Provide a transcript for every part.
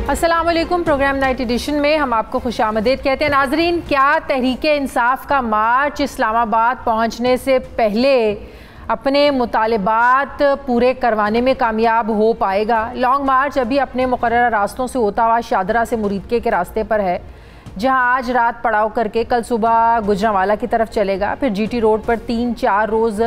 अस्सलामुअलैकुम। Programme night addition में हम आपको खुशामदीद कहते हैं। नाजरीन, क्या तहरीके इंसाफ का मार्च इस्लामाबाद पहुंचने से पहले अपने मुतालिबात पूरे करवाने में कामयाब हो पाएगा? लॉन्ग मार्च अभी अपने मुकर्रर रास्तों से होता हुआ शादरा से मुरीदके के रास्ते पर है, जहां आज रात पड़ाव करके कल सुबह गुजरांवाला की तरफ चलेगा। फिर जीटी रोड पर 3-4 रोज़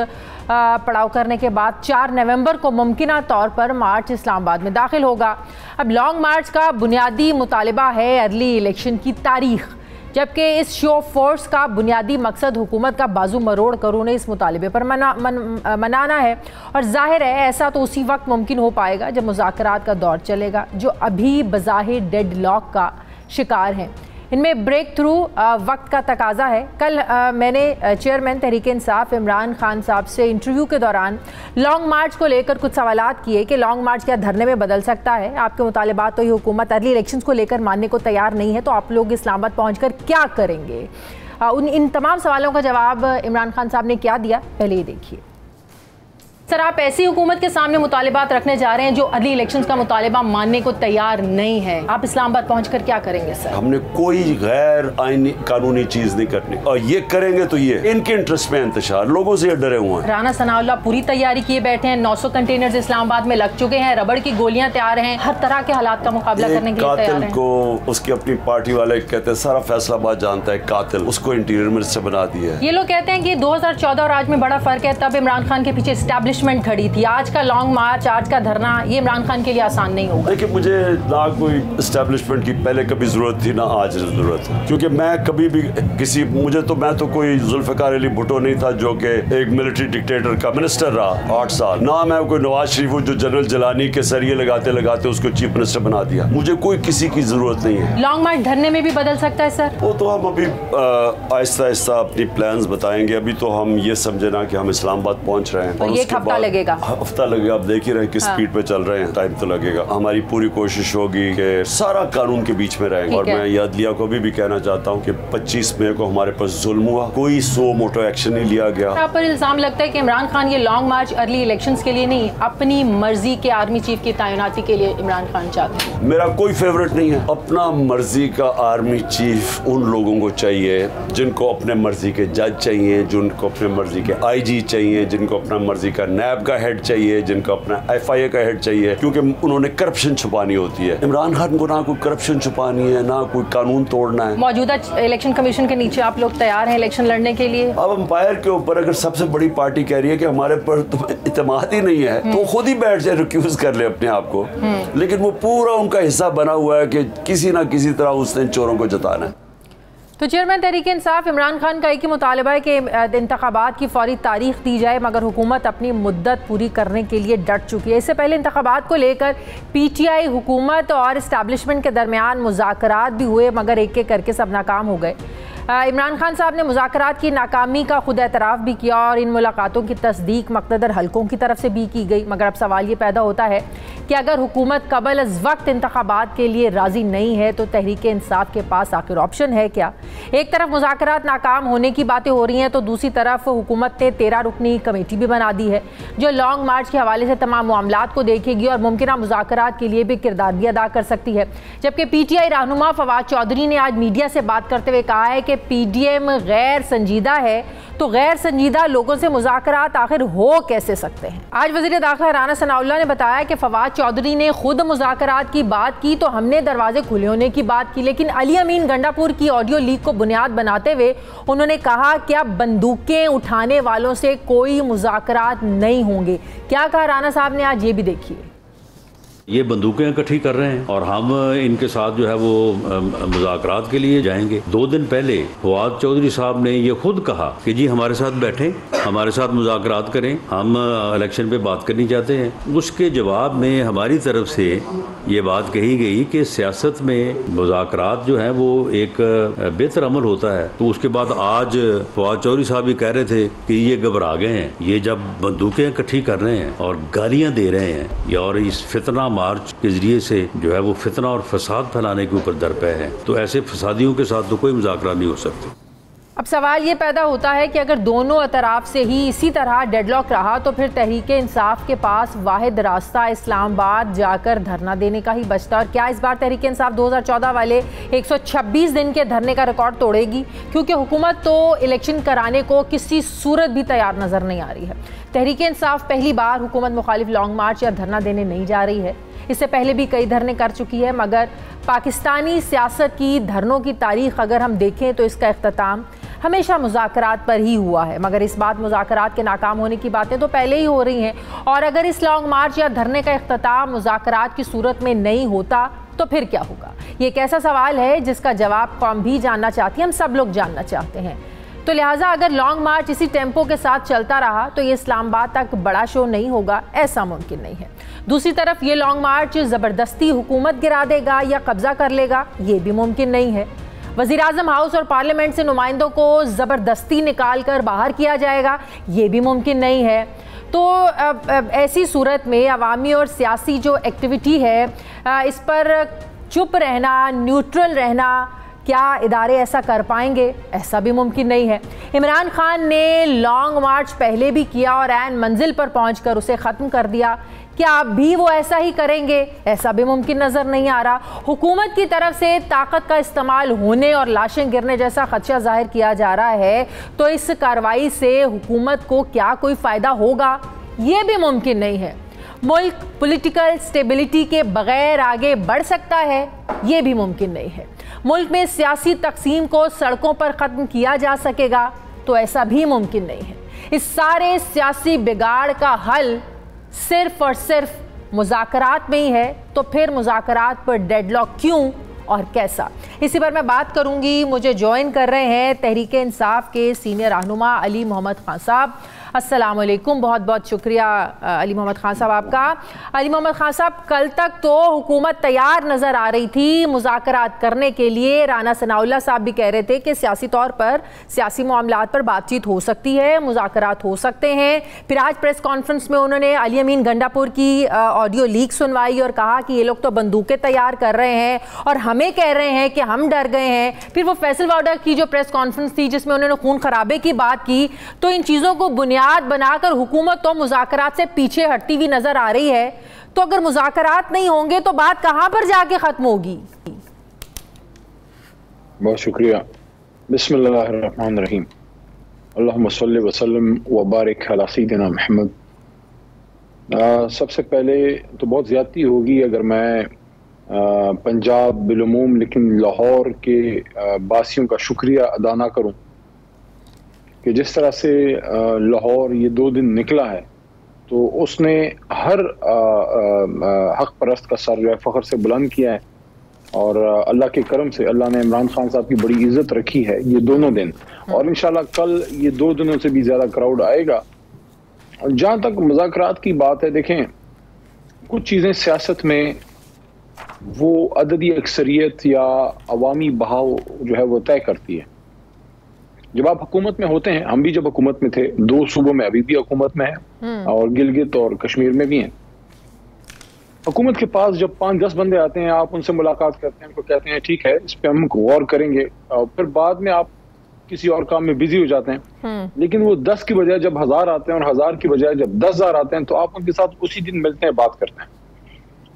पड़ाव करने के बाद 4 नवंबर को मुमकिना तौर पर मार्च इस्लामाबाद में दाखिल होगा। अब लॉन्ग मार्च का बुनियादी मुतालिबा है अर्ली इलेक्शन की तारीख, जबकि इस शो ऑफ फोर्स का बुनियादी मकसद हुकूमत का बाजू मरोड़ कर उन्हें इस मुतालिबे पर मनाना है। और जाहिर है ऐसा तो उसी वक्त मुमकिन हो पाएगा जब मुज़ाकरात का दौर चलेगा, जो अभी बज़ाहिर डेड लॉक का शिकार हैं। इनमें ब्रेक थ्रू वक्त का तकाजा है। कल मैंने चेयरमैन तहरीक इंसाफ इमरान खान साहब से इंटरव्यू के दौरान लॉन्ग मार्च को लेकर कुछ सवालात किए कि लॉन्ग मार्च क्या धरने में बदल सकता है? आपके मुतालिबात तो ये हुकूमत अर्ली इलेक्शंस को लेकर मानने को तैयार नहीं है, तो आप लोग इस्लामाबाद पहुंचकर क्या करेंगे? इन तमाम सवालों का जवाब इमरान खान साहब ने क्या दिया, पहले ही देखिए। सर, आप ऐसी हुकूमत के सामने मुतालिबात रखने जा रहे हैं जो अर्ली इलेक्शंस का मुतालिबा मानने को तैयार नहीं है। आप इस्लामाबाद पहुंचकर क्या करेंगे सर? हमने कोई गैर आईनी कानूनी चीज नहीं करनी, और ये करेंगे तो ये इनके इंटरेस्ट में इंतशार, लोगों से डरे हुए हैं। राना सनाउल्लाह पूरी तैयारी किए बैठे हैं। 900 कंटेनर्स इस्लामाबाद में लग चुके हैं, रबड़ की गोलियां तैयार हैं, हर तरह के हालात का मुकाबला करने के लिए तैयार हैं। को उसकी अपनी पार्टी वाले कहते हैं सारा फैसलाबाद जानता है, कातिल उसको इंटीरियर मिनिस्टर बना दिया है। ये लोग कहते हैं कि 2014 और आज में बड़ा फर्क है, तब इमरान खान के पीछे एस्टैब्लिशमेंट खड़ी थी। आज का लॉन्ग मार्च, आज का धरना, ये इमरान खान के लिए आसान नहीं होगा। देखिए, मुझे ना कोई एस्टैब्लिशमेंट की पहले कभी जरूरत थी ना आज जरूरत है, क्योंकि मैं कभी भी मैं तो कोई जुल्फ़िकार अली भुट्टो नहीं था जो कि एक मिलिट्री डिक्टेटर का मिनिस्टर रहा 8 साल, ना मैं कोई नवाज शरीफ हूँ जो जनरल जलानी के सरिये लगाते लगाते उसको चीफ मिनिस्टर बना दिया। मुझे कोई किसी की जरूरत नहीं है। लॉन्ग मार्च धरने में भी बदल सकता है सर? वो तो हम अभी आहिस्ता आहिस्ता अपनी प्लान्स बताएंगे। अभी तो हम ये समझे ना कि हम इस्लामाबाद पहुंच रहे हैं, और एक हफ्ता लगेगा। हफ्ता लगेगा, आप देख ही रहे किस स्पीड पे चल रहे हैं, टाइम तो लगेगा। हमारी पूरी कोशिश होगी कि सारा कानून के बीच में रहेंगे। और मैं यादलिया को भी कहना चाहता हूँ कि 25 मई को हमारे पास जुल्म हुआ, कोई सो मोटो एक्शन नहीं लिया गया। आप पर इल्जाम लगता है कि इमरान खान ये लॉन्ग मार्च अर्ली इलेक्शंस के लिए नहीं, अपनी मर्जी के आर्मी चीफ की तैनाती के लिए इमरान खान चाहते हैं। मेरा कोई फेवरेट नहीं है। अपना मर्जी का आर्मी चीफ उन लोगों को चाहिए जिनको अपने मर्जी के जज चाहिए, जिनको अपने मर्जी के IG चाहिए, जिनको अपना मर्जी का नैब का हेड चाहिए, जिनको अपना FIA का हेड चाहिए, क्योंकि उन्होंने करप्शन छुपानी होती है। इमरान खान को ना कोई करप्शन छुपानी है, ना कोई कानून तोड़ना है। मौजूदा इलेक्शन कमीशन के नीचे आप लोग तैयार हैं इलेक्शन लड़ने के लिए? अब अंपायर के ऊपर अगर सबसे बड़ी पार्टी कह रही है कि हमारे पर तो इत्मीनान ही नहीं है, तो खुद ही बैठ जाए, रिक्यूज कर ले अपने आप को। लेकिन वो पूरा उनका हिस्सा बना हुआ है कि किसी ना किसी तरह उसने चोरों को जताना है। तो चेयरमैन तहरीक इंसाफ इमरान खान का एक ही मुतालिबा है कि इंतखाबात की फौरी तारीख दी जाए, मगर हुकूमत अपनी मुद्दत पूरी करने के लिए डट चुकी है। इससे पहले इंतखाबात को लेकर PTI हुकूमत और इस्टेब्लिशमेंट के दरमियान मुज़ाकरात भी हुए, मगर एक एक करके सब नाकाम हो गए। इमरान खान साहब ने मुज़ाकरात की नाकामी का खुद एतराफ़ भी किया और इन मुलाकातों की तस्दीक मुक़्तदर हलकों की तरफ से भी की गई। मगर अब सवाल ये पैदा होता है कि अगर हुकूमत कबल अज़ वक्त इंतखाबात के लिए राज़ी नहीं है तो तहरीक इंसाफ के पास आखिर ऑप्शन है क्या? एक तरफ मुज़ाकरात नाकाम होने की बातें हो रही हैं, तो दूसरी तरफ हुकूमत ने 13 रुकनी कमेटी भी बना दी है जो लॉन्ग मार्च के हवाले से तमाम मामलात को देखेगी और मुमकिन मुज़ाकरात के लिए भी किरदार भी अदा कर सकती है। जबकि PTI रहनुमा फवाद चौधरी ने आज मीडिया से बात करते हुए कहा है कि PDM गैर संजीदा है, तो गैर संजीदा लोगों से मुज़ाकरात आखिर हो कैसे सकते हैं? आज वज़ीर दाखिला राना सनाउल्लाह ने बताया कि फवाद चौधरी ने खुद मुज़ाकरात की बात की तो हमने दरवाजे खुले होने की बात की, लेकिन अली अमीन गंडापुर की ऑडियो लीक को बुनियाद बनाते हुए उन्होंने कहा कि अब बंदूकें उठाने वालों से कोई मुज़ाकरात नहीं होंगे। क्या कहा राना साहब ने, आज ये भी देखिए। ये बंदूकें इकट्ठी कर रहे हैं और हम इनके साथ जो है वो मुज़ाकरात के लिए जाएंगे। 2 दिन पहले फवाद चौधरी साहब ने ये खुद कहा कि जी हमारे साथ बैठें, हमारे साथ मुज़ाकरात करें, हम इलेक्शन पे बात करनी चाहते हैं। उसके जवाब में हमारी तरफ से ये बात कही गई कि सियासत में मुज़ाकरात जो है वो एक बेहतर अमल होता है। तो उसके बाद आज फवाद चौधरी साहब भी कह रहे थे कि ये घबरा गए हैं, ये जब बंदूकें इकट्ठी कर रहे हैं और गालियाँ दे रहे हैं और इस फितना मार्च के जरिए से जो है वो फितना और फसाद फैलाने के ऊपर दरपे है, तो ऐसे फसादियों के साथ तो कोई मुज़ाकरा नहीं हो सकता। अब सवाल ये पैदा होता है कि अगर दोनों अतराफ से ही इसी तरह डेडलॉक रहा तो फिर तहरीके इंसाफ के पास वाहिद रास्ता इस्लामाबाद जाकर धरना देने का ही बचता। और क्या इस बार तहरीके इंसाफ 2014 वाले 126 दिन के धरने का रिकॉर्ड तोड़ेगी? क्योंकि हुकूमत तो इलेक्शन कराने को किसी सूरत भी तैयार नज़र नहीं आ रही है। तहरीके इंसाफ पहली बार हुकूमत मुखालिफ लॉन्ग मार्च या धरना देने नहीं जा रही है। इससे पहले भी कई धरने कर चुकी है, मगर पाकिस्तानी सियासत की धरनों की तारीख अगर हम देखें तो इसका इख्तिताम हमेशा मुज़ाकरात पर ही हुआ है। मगर इस बात मुज़ाकरात के नाकाम होने की बातें तो पहले ही हो रही हैं, और अगर इस लॉन्ग मार्च या धरने का इख्तिताम मुज़ाकरात की सूरत में नहीं होता तो फिर क्या होगा? ये एक ऐसा सवाल है जिसका जवाब कौम भी जानना चाहती है, हम सब लोग जानना चाहते हैं। तो लिहाजा अगर लॉन्ग मार्च इसी टेम्पो के साथ चलता रहा तो ये इस्लामाबाद तक बड़ा शो नहीं होगा, ऐसा मुमकिन नहीं है। दूसरी तरफ ये लॉन्ग मार्च ज़बरदस्ती हुकूमत गिरा देगा या कब्जा कर लेगा, ये भी मुमकिन नहीं है। वज़ीर-ए-आज़म हाउस और पार्लियामेंट से नुमाइंदों को ज़बरदस्ती निकाल कर बाहर किया जाएगा, ये भी मुमकिन नहीं है। तो ऐसी सूरत में अवामी और सियासी जो एक्टिविटी है इस पर चुप रहना, न्यूट्रल रहना, क्या इदारे ऐसा कर पाएंगे? ऐसा भी मुमकिन नहीं है। इमरान खान ने लॉन्ग मार्च पहले भी किया और ऐन मंजिल पर पहुंचकर उसे ख़त्म कर दिया, क्या अब भी वो ऐसा ही करेंगे? ऐसा भी मुमकिन नज़र नहीं आ रहा। हुकूमत की तरफ से ताकत का इस्तेमाल होने और लाशें गिरने जैसा खदशा जाहिर किया जा रहा है, तो इस कार्रवाई से हुकूमत को क्या कोई फ़ायदा होगा? ये भी मुमकिन नहीं है। मुल्क पॉलिटिकल स्टेबिलिटी के बगैर आगे बढ़ सकता है, ये भी मुमकिन नहीं है। मुल्क में सियासी तकसीम को सड़कों पर ख़त्म किया जा सकेगा, तो ऐसा भी मुमकिन नहीं है। इस सारे सियासी बिगाड़ का हल सिर्फ और सिर्फ मुज़ाकरात में ही है, तो फिर मुज़ाकरात पर डेडलॉक क्यों और कैसा? इसी पर मैं बात करूंगी। मुझे ज्वाइन कर रहे हैं तहरीके इंसाफ के सीनियर रहनुमा अली मोहम्मद खान साहब। अस्सलाम वालेकुम, बहुत बहुत शुक्रिया अली मोहम्मद खान साहब आपका। अली मोहम्मद खान साहब, कल तक तो हुकूमत तैयार नज़र आ रही थी मुज़ाकरात करने के लिए। राना सनाउल्लाह साहब भी कह रहे थे कि सियासी तौर पर सियासी मामलात पर बातचीत हो सकती है, मुज़ाकरात हो सकते हैं। फिर आज प्रेस कॉन्फ्रेंस में उन्होंने अली अमीन गंडापुर की ऑडियो लीक सुनवाई और कहा कि ये लोग तो बंदूकें तैयार कर रहे हैं और हमें कह रहे हैं कि हम डर गए हैं। फिर वो फैसल वाडा की जो प्रेस कॉन्फ्रेंस थी जिसमें उन्होंने खून खराबे की बात की। तो इन चीज़ों को बुनियाद बनाकर हुकूमत तो मुज़ाकरात से पीछे हटती हुई नजर आ रही है। तो अगर मुज़ाकरात नहीं होंगे तो बात कहां पर जाके खत्म होगी? बहुत शुक्रिया। बिस्मिल्लाहिर्रहमानिर्रहीम। अल्लाहुम्मा सल्लि व सल्लिम व बारिक अला सय्यिदिना मुहम्मद। सबसे पहले तो बहुत ज़्यादती होगी अगर मैं पंजाब बिलुमूम लेकिन लाहौर के बासियों का शुक्रिया अदा ना करूं कि जिस तरह से लाहौर ये 2 दिन निकला है, तो उसने हर हक परस्त का सर जो है फ़ख्र से बुलंद किया है। और अल्लाह के करम से अल्लाह ने इमरान खान साहब की बड़ी इज्जत रखी है ये दोनों दिन, और इंशाल्लाह कल ये 2 दिनों से भी ज़्यादा क्राउड आएगा। जहाँ तक मुज़ाकरात की बात है, देखें कुछ चीज़ें सियासत में वो अददी अक्सरियत या अवामी बहाव जो है वो तय करती है। जब आप हुकूमत में होते हैं, हम भी जब हुकूमत में थे, 2 सूबों में अभी भी हुकूमत में है और गिलगित और कश्मीर में भी हैं। हुकूमत के पास जब 5-10 बंदे आते हैं, आप उनसे मुलाकात करते हैं, उनको कहते हैं ठीक है इस पे हम गौर करेंगे, और फिर बाद में आप किसी और काम में बिजी हो जाते हैं। लेकिन वो 10 की बजाय जब 1000 आते हैं और 1000 की बजाय जब 10,000 आते हैं, तो आप उनके साथ उसी दिन मिलते हैं, बात करते हैं।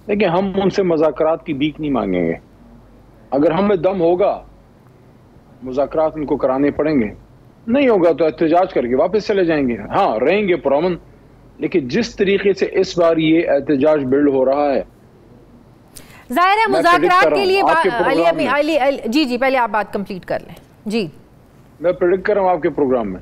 लेकिन हम उनसे मुज़ाकरात की भीख नहीं मांगेंगे। अगर हमें दम होगा मुज़ाकरात उनको कराने पड़ेंगे, नहीं होगा तो एहतजाज करके वापस चले जाएंगे। हाँ, रहेंगे पुरअमन। लेकिन जिस तरीके से इस बार ये एहतजाज बिल्ड हो रहा है, जाहिर है मुज़ाकरात के लिए जी पहले आप बात कंप्लीट कर लें। जी, मैं प्रेडिक्ट कर रहा हूँ आपके प्रोग्राम में,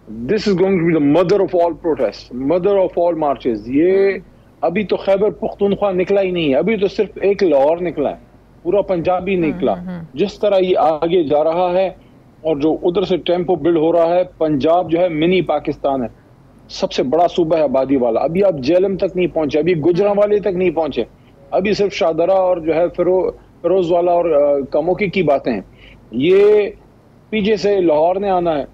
this is going to be the mother of all protest, mother of all marches. ये अभी तो खैबर पख्तूनख्वा निकला ही नहीं है, अभी तो सिर्फ एक लाहौर निकला है, पूरा पंजाब ही निकला। जिस तरह ये आगे जा रहा है और जो उधर से टेम्पो बिल्ड हो रहा है, पंजाब जो है मिनी पाकिस्तान है, सबसे बड़ा सूबा है आबादी वाला। अभी आप जेलम तक नहीं पहुंचे, अभी गुजरांवाले तक नहीं पहुंचे, अभी सिर्फ शाहदरा और जो है फिरोज वाला और कमोकी की बातें हैं। ये पीछे से लाहौर ने आना है,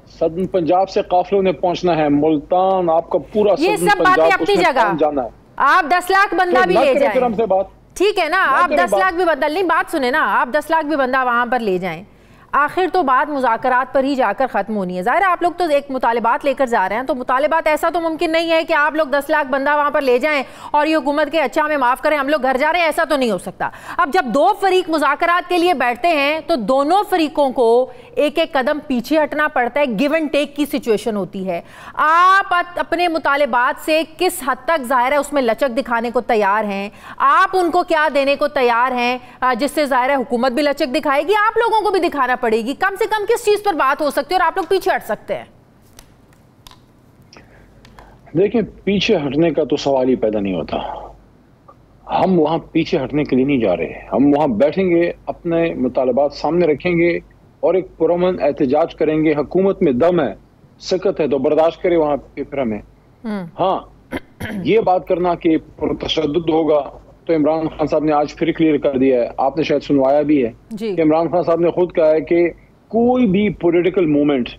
सदन पंजाब से काफिलों ने पहुंचना है, मुल्तान, आपका पूरा सदन पंजाब अपनी जगह जाना है। आप 10 लाख बंदा भी ले जाएं, ठीक है ना, आप 10 लाख भी बंदा नहीं, बात सुने ना, आप 10 लाख भी बंदा वहां पर ले जाएं, आखिर तो बात मुज़ाकरात पर ही जाकर ख़त्म होनी है। ज़ाहिर है आप लोग तो एक मुतालिबात लेकर जा रहे हैं, तो मुतालिबात ऐसा तो मुमकिन नहीं है कि आप लोग 10 लाख बंदा वहाँ पर ले जाएं और ये हुकूमत के अच्छा हमें माफ़ करें हम लोग घर जा रहे हैं, ऐसा तो नहीं हो सकता। अब जब दो फरीक मुज़ाकरात के लिए बैठते हैं तो दोनों फरीकों को एक एक कदम पीछे हटना पड़ता है, गिव एंड टेक की सिचुएशन होती है। आप अपने मुतालिबात से किस हद तक ज़ाहिर है उसमें लचक दिखाने को तैयार हैं, आप उनको क्या देने को तैयार हैं जिससे ज़ाहिर है हुकूमत भी लचक दिखाएगी, आप लोगों को भी दिखाना पड़ेगी। कम से कम किस चीज पर बात हो सकती है और आप लोग पीछे हट सकते हैं? देखिए, पीछे हटने का तो सवाल ही पैदा नहीं होता। हम वहां पीछे हटने के लिए नहीं जा रहे, हम वहां बैठेंगे, अपने मुतालबात सामने रखेंगे और एक पुरअमन एहतजाज करेंगे। हुकूमत में दम है, सकत है तो बर्दाश्त करे वहां पे, फिर हमें हाँ ये बात करना कि पुरतशद्दुद होगा तो इमरान खान साहब ने आज फिर क्लियर कर दिया है, आपने शायद सुनवाया भी है कि इमरान खान साहब ने खुद कहा है कि कोई भी पॉलिटिकल मूवमेंट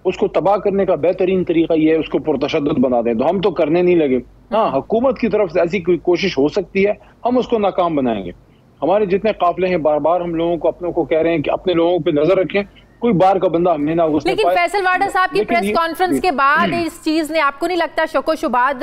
उसको तबाह करने का बेहतरीन तरीका ये है उसको पुरतशद्दुद बना दें। तो हम तो करने नहीं लगे। हाँ, हुकूमत की तरफ से ऐसी कोई कोशिश हो सकती है, हम उसको नाकाम बनाएंगे। हमारे जितने काफिले हैं बार बार हम लोगों को अपनों को कह रहे हैं कि अपने लोगों पे नजर रखें, कोई बार का बंदा हमें ना घुसने लेकिन फैसल वाडा साहब की प्रेस कॉन्फ्रेंस के बाद इस चीज ने आपको नहीं लगता शको शुबात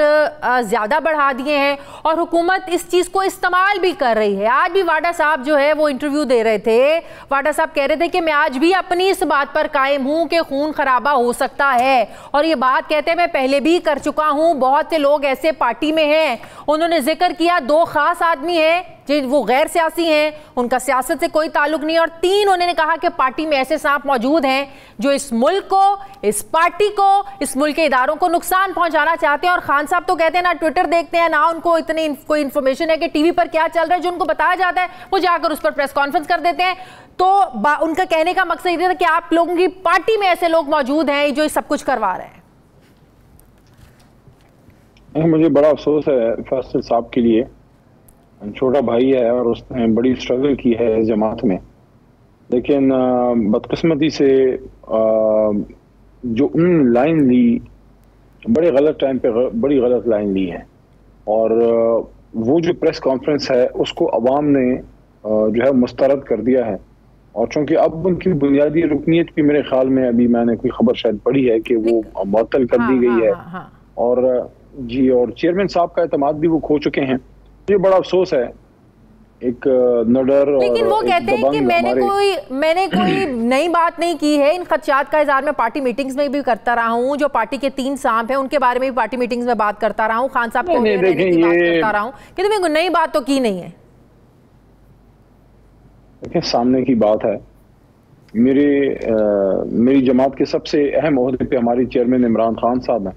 ज्यादा बढ़ा दिए हैं और हुकूमत इस चीज को इस्तेमाल भी कर रही है? आज भी वाडा साहब जो है वो इंटरव्यू दे रहे थे, वाडा साहब कह रहे थे कि मैं आज भी अपनी इस बात पर कायम हूं कि खून खराबा हो सकता है और ये बात कहते हैं मैं पहले भी कर चुका हूं। बहुत से लोग ऐसे पार्टी में हैं, उन्होंने जिक्र किया 2 खास आदमी हैं जो वो गैर सियासी हैं, उनका सियासत से कोई ताल्लुक नहीं, और 3 उन्होंने कहा कि पार्टी में ऐसे सांप मौजूद हैं जो इस मुल्क को, इस पार्टी को, इस मुल्क के इदारों को नुकसान पहुंचाना चाहते हैं। और खान साहब तो कहते हैं ना ट्विटर देखते हैं ना उनको इतनी कोई इन्फॉर्मेशन है कि टीवी पर क्या चल रहा है जो उनको बताया जाता है वो जाकर उस पर प्रेस कॉन्फ्रेंस कर देते हैं। तो उनका कहने का मकसद ये था कि आप लोगों की पार्टी में ऐसे लोग मौजूद हैं जो सब कुछ करवा रहे हैं। मुझे बड़ा अफसोस है फैसल साहब के लिए, छोटा भाई है और उसने बड़ी स्ट्रगल की है इस जमात में, लेकिन बदकिस्मती से जो उन लाइन ली बड़े गलत टाइम पे बड़ी गलत लाइन ली है। और वो जो प्रेस कॉन्फ्रेंस है उसको अवाम ने जो है मुस्तरद कर दिया है। और चूंकि अब उनकी बुनियादी रुकनीत भी मेरे ख्याल में अभी मैंने कोई खबर शायद पढ़ी है कि वो मुअत्तल कर दी गई है और जी, और चेयरमैन साहब का एतमाद भी वो खो चुके हैं। ये बड़ा अफसोस है। एक नडर, लेकिन वो कहते हैं कि मैंने कोई नई बात नहीं की है। इन खदशात का इज़हार मैं पार्टी मीटिंग्स में भी करता रहा हूँ, जो पार्टी के 3 सांप हैं उनके बारे में भी पार्टी मीटिंग्स में बात करता रहा हूँ, खान साहब को बात करता रहा हूँ कि तुम्हें नई बात तो की नहीं है। देखिए, सामने की बात है, मेरी जमात के सबसे अहम ओहदे पे हमारी चेयरमैन इमरान खान साहब हैं।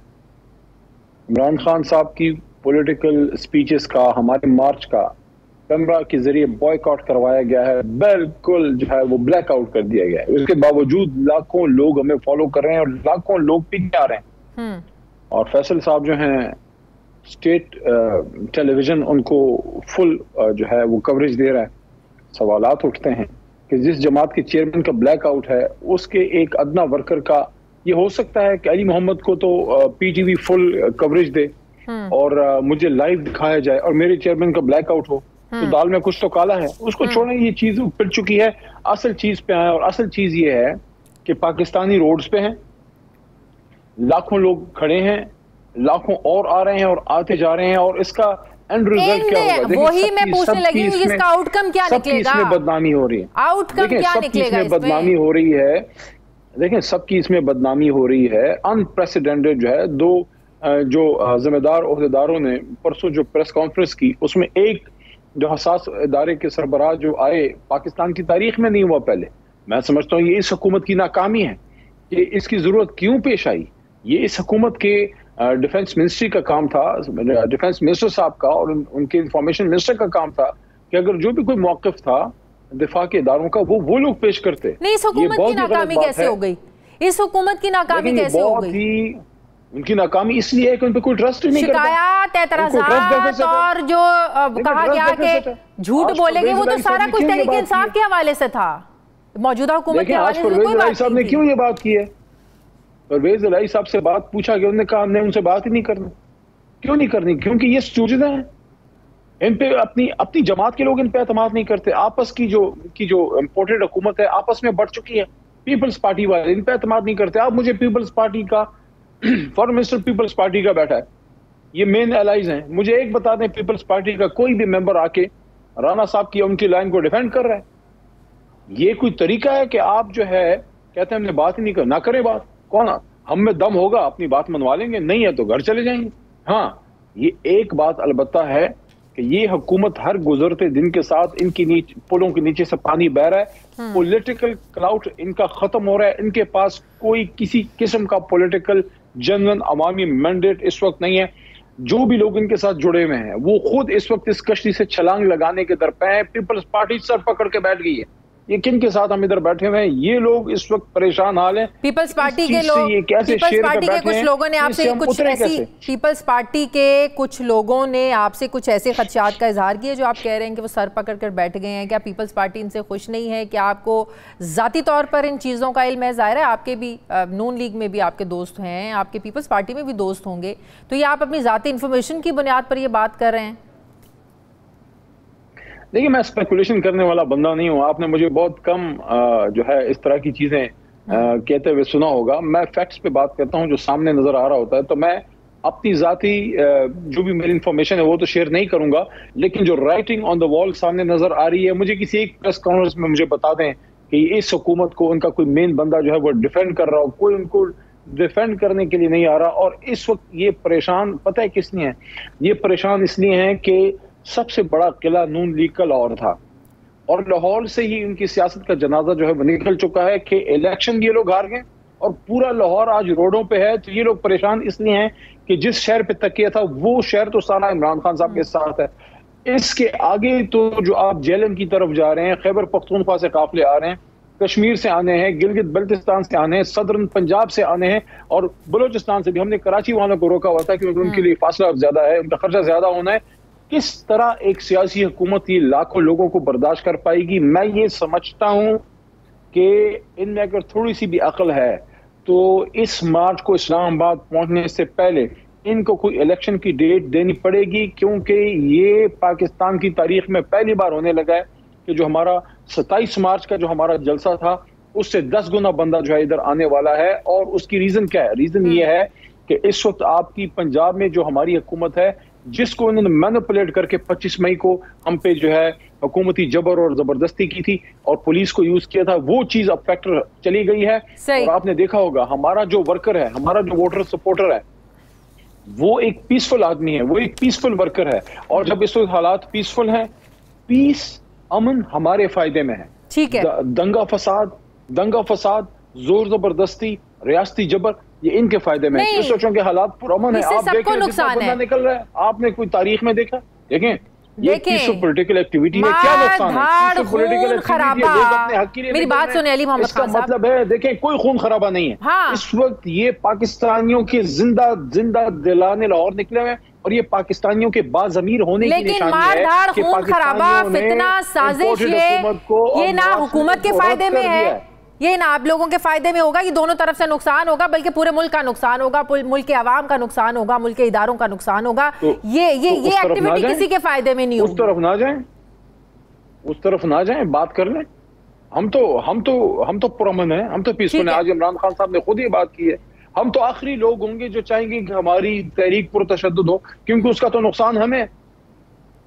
इमरान खान साहब की पॉलिटिकल स्पीचेस का, हमारे मार्च का कैमरा के जरिए बॉयकॉट करवाया गया है, बिल्कुल जो है वो ब्लैक आउट कर दिया गया है। उसके बावजूद लाखों लोग हमें फॉलो कर रहे हैं और लाखों लोग पीछे आ रहे हैं। और फैसल साहब जो हैं, स्टेट टेलीविजन उनको फुल जो है वो कवरेज दे रहा है। सवालात उठते हैं कि जिस जमात के चेयरमैन का ब्लैक आउट है उसके एक अदना वर्कर का ये हो सकता है कि अली मोहम्मद को तो पीटीवी फुल कवरेज दे और मुझे लाइव दिखाया जाए और मेरे चेयरमैन का ब्लैक आउट हो, तो दाल में कुछ तो काला है। उसको छोड़ें, ये चीज फिर चुकी है। असल चीज पे आए और असल चीज ये है कि पाकिस्तानी रोड्स पे हैं, लाखों लोग खड़े हैं, लाखों और आ रहे हैं और आते जा रहे हैं और इसका एंड रिजल्ट क्या होगा? वही मैं पूछने लगी हूं, इसका आउटकम क्या निकलेगा? इसमें बदनामी हो रही है। आउटकम क्या निकलेगा? इसमें बदनामी हो रही है। देखिए, सबकी इसमें बदनामी हो रही है। अनप्रेसिडेंटेड जो है, 2 जो जिम्मेदार ओहदेदारों ने परसों जो प्रेस कॉन्फ्रेंस की, उसमें एक जो हसास इदारे के सरबराह जो आए, पाकिस्तान की तारीख में नहीं हुआ पहले। मैं समझता हूँ ये इस हुकूमत की नाकामी है कि इसकी जरूरत क्यों पेश आई। ये इस हुकूमत के डिफेंस मिनिस्ट्री का काम था, डिफेंस मिनिस्टर साहब का और उनके इंफॉर्मेशन मिनिस्टर का काम था कि अगर जो भी कोई मौक़िफ़ था दिफा के इदारों का वो लोग पेश करते। नहीं, इस हुकूमत की नाकामी कैसे हो गई? इस हुकूमत की नाकामी कैसे हो गई? उनकी नाकामी इसलिए है कि उन पे कोई ट्रस्ट नहीं करता। शिकायत, एतराज़ात और जो कहा गया कि झूठ बोलेंगे, वो तो सारा कुछ तहरीक इंसाफ के हवाले से था, मौजूदा हुकूमत के हवाले से कोई बात साहब ने क्यों ये बात की है? परवेज इलाही साहब से बात पूछा गया, उन्होंने कहा हमने उनसे बात ही नहीं करनी। क्यों नहीं करनी? क्योंकि ये सुजदा है। इन पे अपनी जमात के लोग इन पे एतमाद नहीं करते। आपस की जो इम्पोर्टेड हुकूमत है आपस में बढ़ चुकी है। पीपल्स पार्टी वाले इन पे एतमाद नहीं करते। आप मुझे पीपल्स पार्टी का फॉरेन मिनिस्टर पीपल्स पार्टी का बैठा है, ये मेन एलाइज हैं, मुझे एक बता दें पीपल्स पार्टी का कोई भी मेंबर आके राना साहब की उनकी लाइन को डिफेंड कर रहा है? ये कोई तरीका है कि आप जो है कहते हैं हमने बात ही नहीं कर, ना करें बात, कौन हम में दम होगा अपनी बात मनवा लेंगे, नहीं है तो घर चले जाएंगे। हाँ, ये एक बात अलबत्ता है कि ये हुकूमत हर गुजरते दिन के साथ इनकी पुलों के नीचे से पानी बह रहा है। पॉलिटिकल क्लाउड इनका खत्म हो रहा है। इनके पास कोई किसी किस्म का पॉलिटिकल जनरल अवामी मैंडेट इस वक्त नहीं है। जो भी लोग इनके साथ जुड़े हुए हैं वो खुद इस वक्त इस कश्ती से छलांग लगाने के दरपे हैं। पीपल्स पार्टी सर पकड़ के बैठ गई है। ये किन के साथ हम इधर बैठे हुए हैं? ये लोग इस वक्त परेशान हाल हैं। पीपल्स पार्टी के लोग, पीपल्स पार्टी के कुछ लोगों ने आपसे कुछ ऐसी, पीपल्स पार्टी के कुछ लोगों ने आपसे कुछ ऐसे खदशात का इजहार किया जो आप कह रहे हैं कि वो सर पकड़ कर बैठ गए हैं। क्या पीपल्स पार्टी इनसे खुश नहीं है? क्या आपको जाती तौर पर इन चीज़ों का इल्म है? ज़ाहिर है आपके भी नून लीग में भी आपके दोस्त हैं, आपके पीपल्स पार्टी में भी दोस्त होंगे, तो ये आप अपनी जाती इन्फॉर्मेशन की बुनियाद पर ये बात कर रहे हैं? देखिए, मैं स्पेकुलेशन करने वाला बंदा नहीं हूँ। आपने मुझे बहुत कम जो है इस तरह की चीजें कहते हुए सुना होगा। मैं फैक्ट्स पे बात करता हूँ जो सामने नजर आ रहा होता है। तो मैं अपनी जाती जो भी मेरी इंफॉर्मेशन है वो तो शेयर नहीं करूंगा, लेकिन जो राइटिंग ऑन द वॉल सामने नजर आ रही है, मुझे किसी एक प्रेस कॉन्फ्रेंस में मुझे बता दें कि इस हुकूमत को उनका कोई मेन बंदा जो है वो डिफेंड कर रहा हो, कोई उनको डिफेंड करने के लिए नहीं आ रहा। और इस वक्त ये परेशान पता है किस लिए है? ये परेशान इसलिए है कि सबसे बड़ा किला नून लीग का लाहौर था और लाहौर से ही उनकी सियासत का जनाजा जो है वो निकल चुका है कि इलेक्शन ये लोग हार गए और पूरा लाहौर आज रोडों पे है। तो ये लोग परेशान इसलिए हैं कि जिस शहर पे तकिया था वो शहर तो सारा इमरान खान साहब के साथ है। इसके आगे तो जो आप जेलम की तरफ जा रहे हैं, खैबर पख्तूनख्वा से काफिले आ रहे हैं, कश्मीर से आने हैं, गिलगित बल्तिस्तान से आने हैं, सदरन पंजाब से आने हैं और बलोचिस्तान से भी। हमने कराची वालों को रोका हुआ था क्योंकि उनके लिए फासला ज्यादा है, उनका खर्चा ज्यादा होना है। किस तरह एक सियासी हुकूमत ये लाखों लोगों को बर्दाश्त कर पाएगी? मैं ये समझता हूं कि इनमें अगर थोड़ी सी भी अकल है तो इस मार्च को इस्लामाबाद पहुंचने से पहले इनको कोई इलेक्शन की डेट देनी पड़ेगी, क्योंकि ये पाकिस्तान की तारीख में पहली बार होने लगा है कि जो हमारा 27 मार्च का जो हमारा जलसा था उससे 10 गुना बंदा जो है इधर आने वाला है। और उसकी रीजन क्या है? रीजन ये है कि इस वक्त आपकी पंजाब में जो हमारी हुकूमत है, जिसको इन्होंने मैनिपुलेट करके 25 मई को हम पे जो है हुकूमती जबर और जबरदस्ती की थी और पुलिस को यूज किया था, वो चीज अब फैक्टर चली गई है। और आपने देखा होगा हमारा जो वर्कर है, हमारा जो वोटर सपोर्टर है, वो एक पीसफुल आदमी है, वो एक पीसफुल वर्कर है। और जब इस वक्त हालात पीसफुल हैं, पीस अमन हमारे फायदे में है। ठीक है, दंगा फसाद, जोर जबरदस्ती, रियासती जबर, ये इनके फायदे में है। सोचो कि हालात पुरअमन है। आप देखें नुकसान है, निकल रहा है, आपने कोई तारीख में देखा? देखें ये पीसफुल पॉलिटिकल एक्टिविटी है। क्या नुकसान है? पॉलिटिकल एक्टिविटी, मेरी बात सुने अली मोहम्मद खान साहब। मतलब है, देखें कोई खून खराबा नहीं है। हाँ। इस वक्त ये पाकिस्तानियों के जिंदा दिलाने लाहौर निकले हुए और ये पाकिस्तानियों के बाज़मीर होने की निशानी है। लेकिन खून खराबा, फितना, साजिश ये ना हुकूमत के फायदे में है, ये ना आप लोगों के फायदे में होगा। ये दोनों तरफ से नुकसान होगा, बल्कि पूरे मुल्क का नुकसान होगा, मुल्क के आवाम का नुकसान होगा, मुल्क के इदारों का नुकसान होगा। ये एक्टिविटी किसी के फायदे में नहीं होगी। उस तरफ ना जाएं, बात कर लें। हम तो पुरअमन है, हम तो पीसफुल है। आज इमरान खान साहब ने खुद ये बात की है। हम तो आखिरी लोग होंगे जो चाहेंगे कि हमारी तहरीक पुरतशद्दुद हो, क्योंकि उसका तो नुकसान हमें।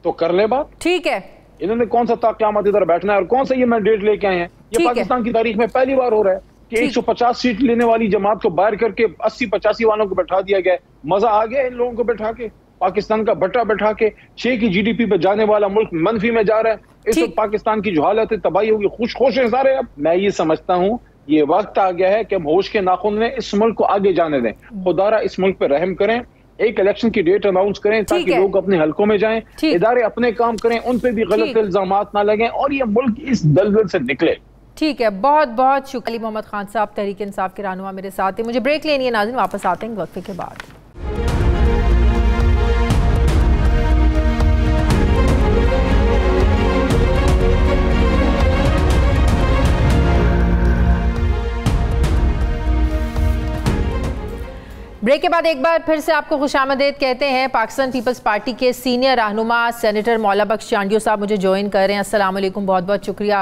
तो कर ले बात। ठीक है, इन्होंने कौन सा क़यामत इधर बैठना है और कौन सा ये मैंडेट लेके आए हैं? ये पाकिस्तान की तारीख में पहली बार हो रहा है कि 150 सीट लेने वाली जमात को बाहर करके 80-85 वालों को बैठा दिया गया है। मजा आ गया इन लोगों को बैठा के, पाकिस्तान का भट्टा बैठा के। 6 की GDP पे जाने वाला मुल्क मनफी में जा रहा है। इस वक्त पाकिस्तान की जो हालत है, तबाही होगी, खुश है सारे। अब मैं ये समझता हूँ ये वक्त आ गया है कि हम होश के नाखून में इस मुल्क को आगे जाने दें। खुदारा इस मुल्क पे रहम करें, एक इलेक्शन की डेट अनाउंस करें ताकि लोग अपने हलकों में जाएं, इदारे अपने काम करें, उन पे भी गलत इल्जामात ना लगें और ये मुल्क इस दलदल से निकले। ठीक है, बहुत बहुत शुक्रिया। अली मोहम्मद खान साहब, तहरीक इंसाफ के रहनुमा मेरे साथ हैं। मुझे ब्रेक लेनी है नाज़रीन, वापस आते हैं वक्फे के बाद। ब्रेक के बाद एक बार फिर से आपको खुशामदीद कहते हैं। पाकिस्तान पीपल्स पार्टी के सीनियर रहनुमा सेनेटर मौला बख्श चांडियो साहब मुझे ज्वाइन कर रहे हैं। अस्सलाम वालेकुम, बहुत बहुत शुक्रिया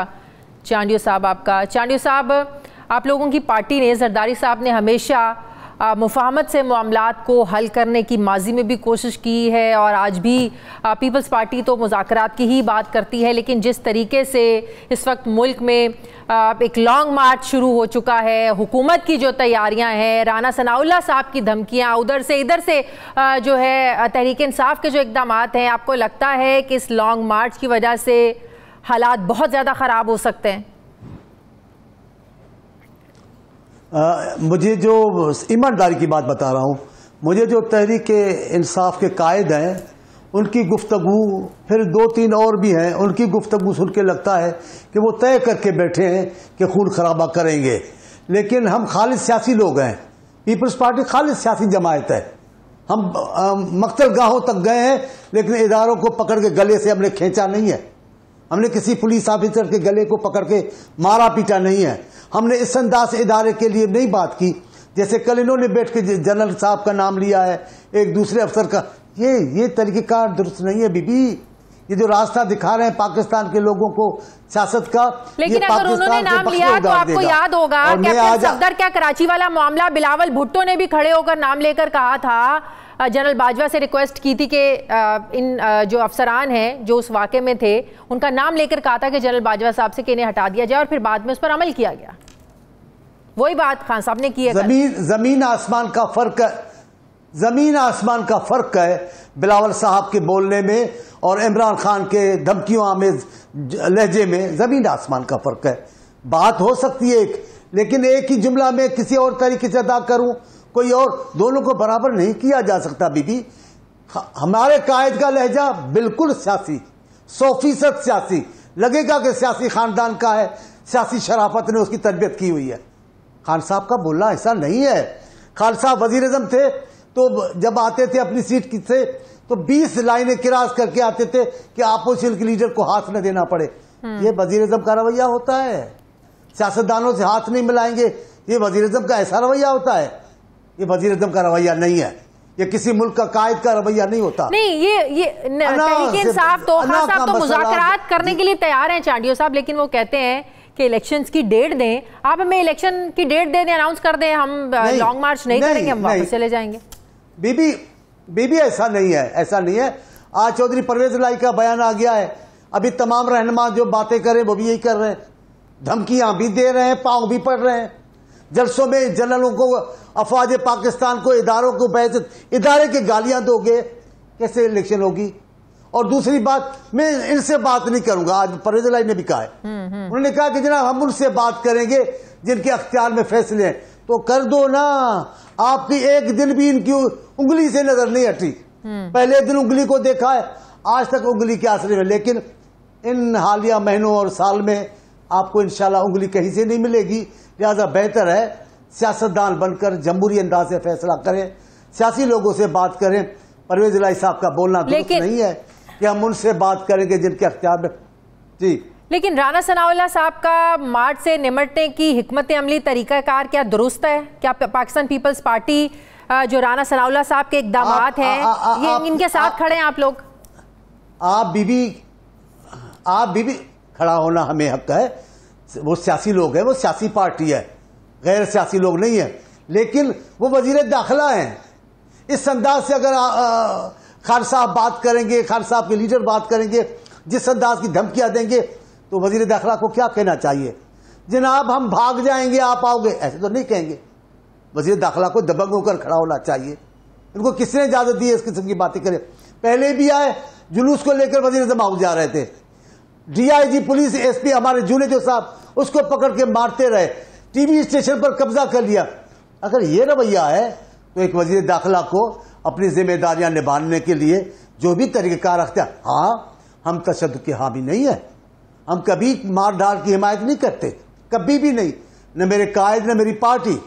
चांडियो साहब आपका। चांडियो साहब, आप लोगों की पार्टी ने, जरदारी साहब ने हमेशा मुफाहमत से मामलात को हल करने की माजी में भी कोशिश की है और आज भी पीपल्स पार्टी तो मुज़ाकरात की ही बात करती है, लेकिन जिस तरीके से इस वक्त मुल्क में एक लॉन्ग मार्च शुरू हो चुका है, हुकूमत की जो तैयारियां हैं, राना सनाउल्लाह साहब की धमकियां, उधर से इधर से जो है तहरीक इंसाफ के जो इक़दाम हैं, आपको लगता है कि इस लॉन्ग मार्च की वजह से हालात बहुत ज़्यादा ख़राब हो सकते हैं? मुझे जो ईमानदारी की बात बता रहा हूँ, मुझे जो तहरीक इंसाफ के कायद हैं उनकी गुफ्तगू, फिर 2-3 और भी हैं, उनकी गुफ्तगू सुन के लगता है कि वो तय करके बैठे हैं कि खून खराबा करेंगे। लेकिन हम खालिद सियासी लोग हैं, पीपल्स पार्टी खालिद सियासी जमायत है। हम मकतल गाहों तक गए हैं, लेकिन इदारों को पकड़ के गले से हमने खींचा नहीं है। हमने किसी पुलिस ऑफिसर के गले को पकड़ के मारा पीटा नहीं है। हमने इस अंदाज से इदारे के लिए नहीं बात की जैसे कल इन्होंने बैठ के जनरल साहब का नाम लिया है, एक दूसरे अफसर का। ये तरीक़ेकार दुरुस्त नहीं है बीबी। ये जो रास्ता दिखा रहे हैं पाकिस्तान के लोगों को सियासत का, लेकिन अगर उन्होंने नाम लिया तो आपको याद होगा कि सफदर क्या कराची वाला मामला बिलावल भुट्टो ने भी खड़े होकर नाम लेकर कहा था, जनरल बाजवा से रिक्वेस्ट की थी कि इन जो अफसरान हैं जो उस वाक़े में थे उनका नाम लेकर कहा था कि जनरल बाजवा साहब से कि इन्हें हटा दिया जाए, और फिर बाद में उस पर अमल किया गया। वही बात खान साहब ने की है। जमीन आसमान का फर्क है, जमीन आसमान का फर्क है बिलावल साहब के बोलने में और इमरान खान के धमकियों आमेज लहजे में, जमीन आसमान का फर्क है। बात हो सकती है एक, लेकिन एक ही जुमला में किसी और तरीके से अदा करूं कोई और, दोनों को बराबर नहीं किया जा सकता बीबी। हमारे कायद का लहजा बिल्कुल सियासी, 100% सियासी। लगेगा कि सियासी खानदान का है, सियासी शराफत ने उसकी तरबियत की हुई है। खान साहब का बोलना ऐसा नहीं है। खान साहब वजीर आज़म थे तो जब आते थे अपनी सीट से तो 20 लाइनें किरास करके आते थे कि अपोजिशन के लीडर को हाथ न देना पड़े। ये वजीर आज़म का रवैया होता है। सियासतदानों से हाथ नहीं मिलाएंगे, ये वजीर आज़म का ऐसा रवैया होता है? ये वजीर आज़म का रवैया नहीं है, ये किसी मुल्क का कायद का रवैया नहीं होता। नहीं, ये तहरीक इंसाफ तो खान साहब तो मुज़ाकरात करने के लिए तैयार हैं चांडियो साहब, लेकिन वो कहते हैं कि इलेक्शंस की डेट दें। आप हमें इलेक्शन की डेट दे दें, अनाउंस कर दें, हम लॉन्ग मार्च नहीं करेंगे, हम वापस चले जाएंगे। बीबी ऐसा नहीं है, ऐसा नहीं है। आज चौधरी परवेज लाई का बयान आ गया है, अभी तमाम रहनुमा जो बातें करें वो भी यही कर रहे हैं, धमकियां भी दे रहे हैं, पांव भी पड़ रहे हैं। जलसों में जनरलों को, अफवाज पाकिस्तान को, इदारों को बेइज्जत, इदारे के गालियां दोगे, कैसे इलेक्शन होगी? और दूसरी बात, मैं इनसे बात नहीं करूंगा, आज परवेज लाई ने भी कहा है, उन्होंने कहा कि जनाब हम उनसे बात करेंगे जिनके अख्तियार में फैसले हैं। तो कर दो ना, आपकी एक दिन भी इनकी उंगली से नजर नहीं हटी। पहले दिन उंगली को देखा है, आज तक उंगली के आसरे में, लेकिन इन हालिया महीनों और साल में आपको इंशाल्लाह उंगली कहीं से नहीं मिलेगी। लिहाजा बेहतर है सियासतदान बनकर जमहूरी अंदाज से फैसला करें, सियासी लोगों से बात करें। परवेज लाई साहब का बोलना दुरुस्त नहीं है कि हम उनसे बात करेंगे जिनके अख्तियार में। जी, लेकिन राना सनाउल्लाह साहब का मार्च से निमटने की हिकमत अमली तरीकाकार क्या दुरुस्त है? क्या पाकिस्तान पीपल्स पार्टी जो राना सनाउल्लाह साहब के इक़दाम हैं ये इनके साथ खड़े हैं आप लोग? आप बीबी खड़ा होना हमें हक है। वो सियासी लोग हैं, वो सियासी पार्टी है, गैर सियासी लोग नहीं है। लेकिन वो वजीर दाखिला हैं। इस अंदाज से अगर खान साहब बात करेंगे, खान साहब के लीडर बात करेंगे, जिस अंदाज की धमकियां देंगे, तो वजीर दाखिला को क्या कहना चाहिए? जनाब हम भाग जाएंगे, आप आओगे, ऐसे तो नहीं कहेंगे। वजीर दाखिला को दबंग होकर खड़ा होना चाहिए। इनको किसने इजाजत दी है इस किस्म की बातें करें? पहले भी आए, जुलूस को लेकर वजीर आज़म हाउस जा रहे थे, डीआईजी पुलिस एसपी हमारे जुनेजो साहब उसको पकड़ के मारते रहे, टीवी स्टेशन पर कब्जा कर लिया। अगर ये रवैया है तो एक वजीर दाखिला को अपनी जिम्मेदारियां निभाने के लिए जो भी तरीक़ेकार रखते हैं, हाँ हम तशद्दुद के हामी नहीं है, हम कभी मार डाल की हिमायत नहीं करते, कभी भी नहीं, न मेरे कायद न मेरी पार्टी।